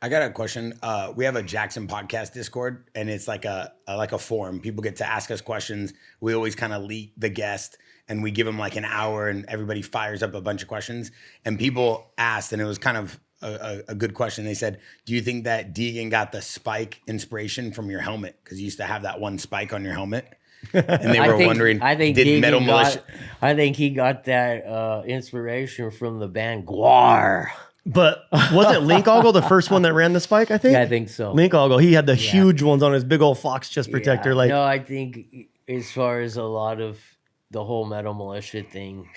I got a question. We have a Jackson podcast Discord, and it's like a forum. People get to ask us questions. We always kind of leak the guest, and we give them like an hour, and everybody fires up a bunch of questions. And people asked, and it was kind of a good question. They said, "Do you think that Deegan got the spike inspiration from your helmet? Because you used to have that one spike on your helmet." And they were wondering, I think did Metal Mulisha? I think he got that inspiration from the band Guar. But wasn't Link Ogle the first one that ran the spike, I think? Yeah, I think so. Link Ogle, he had the huge ones on his big old fox chest protector. Like, no, I think as far as a lot of the whole Metal Mulisha thing,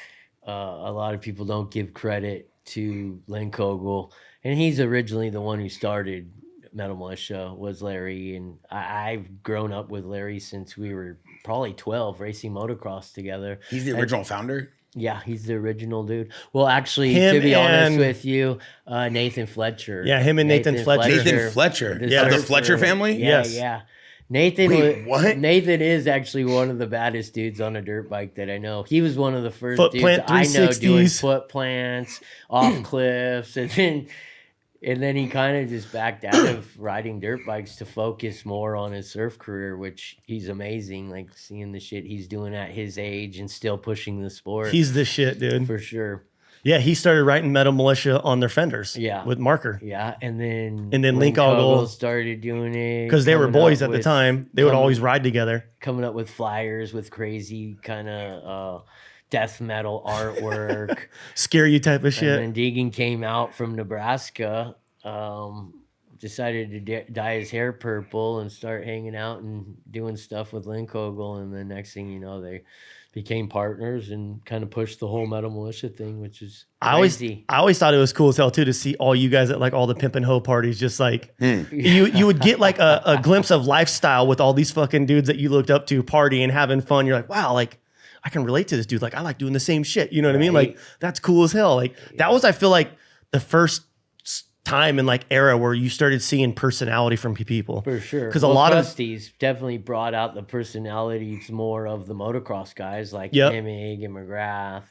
a lot of people don't give credit to Link Ogle. And he's originally the one who started Metal Mulisha, was Larry. And I've grown up with Larry since we were probably 12, racing motocross together. He's the original founder? Yeah, he's the original dude. Well, actually, to be honest with you, Nathan Fletcher. Yeah, him and Nathan Fletcher. Nathan Fletcher. Yeah, the Fletcher family? Yeah. Nathan, Wait, what? Nathan is actually one of the baddest dudes on a dirt bike that I know. He was one of the first Foot dudes plant I know doing 360s. foot plants, off cliffs, and then he kind of just backed out of riding dirt bikes to focus more on his surf career, which he's amazing. Like seeing the shit he's doing at his age and still pushing the sport. He's the shit, dude. For sure. Yeah, he started writing Metal Mulisha on their fenders. Yeah. With marker. Yeah, and then Link Ogle started doing it because they were boys at the time. They would always ride together, coming up with flyers with crazy kind of death metal artwork, scare you type of shit. And then Deegan came out from Nebraska, decided to dye his hair purple and start hanging out and doing stuff with Link Ogle, and then next thing you know, they became partners and kind of pushed the whole Metal Mulisha thing, which is crazy. I always thought it was cool as hell too to see all you guys at like all the pimp and hoe parties, just like you would get like a glimpse of lifestyle with all these fucking dudes that you looked up to partying, having fun. You're like, wow, like I can relate to this dude. Like I like doing the same shit. You know what I mean? Like that's cool as hell. Like that was, I feel like, the first time and like era where you started seeing personality from people. For sure. Because a lot of Krusty's definitely brought out the personalities more of the motocross guys like Hemmig and McGrath.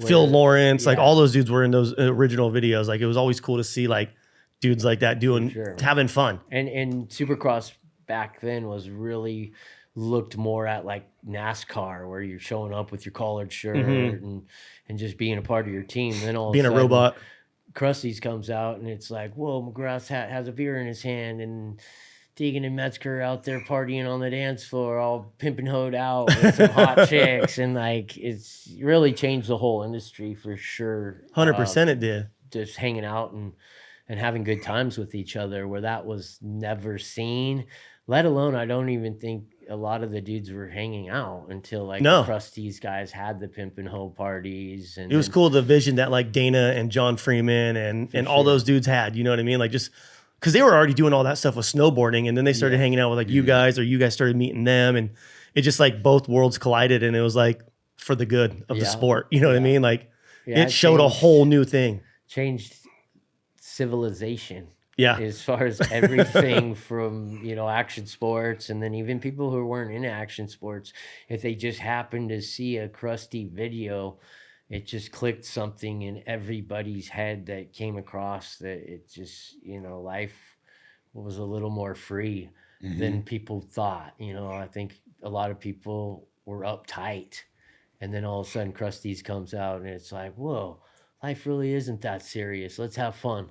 Phil Lawrence, like all those dudes were in those original videos. Like it was always cool to see like dudes like that doing, having fun. And Supercross back then was really looked more at like NASCAR, where you're showing up with your collared shirt and just being a part of your team. Then all being of a a sudden, robot. Krusty's comes out and it's like, whoa, McGrath has a beer in his hand, and Deegan and Metzger out there partying on the dance floor, all pimping hoed out with some hot chicks, and like it's really changed the whole industry for sure. 100% it did. Just hanging out and having good times with each other, where that was never seen. Let alone, I don't even think a lot of the dudes were hanging out until like the Krusty's guys had the pimp and hoe parties. And it was cool, the vision that like Dana and John Freeman and all those dudes had, you know what I mean? Like just because they were already doing all that stuff with snowboarding, and then they started hanging out with like you guys, or you guys started meeting them, and it just like both worlds collided, and it was like for the good of the sport, you know what I mean? Like it showed a whole new thing. Changed civilization. Yeah. As far as everything from, action sports, and then even people who weren't into action sports, if they just happened to see a Krusty video, it just clicked something in everybody's head that came across that it just, life was a little more free than people thought. I think a lot of people were uptight, and then all of a sudden Krusty's comes out and it's like, whoa, life really isn't that serious. Let's have fun.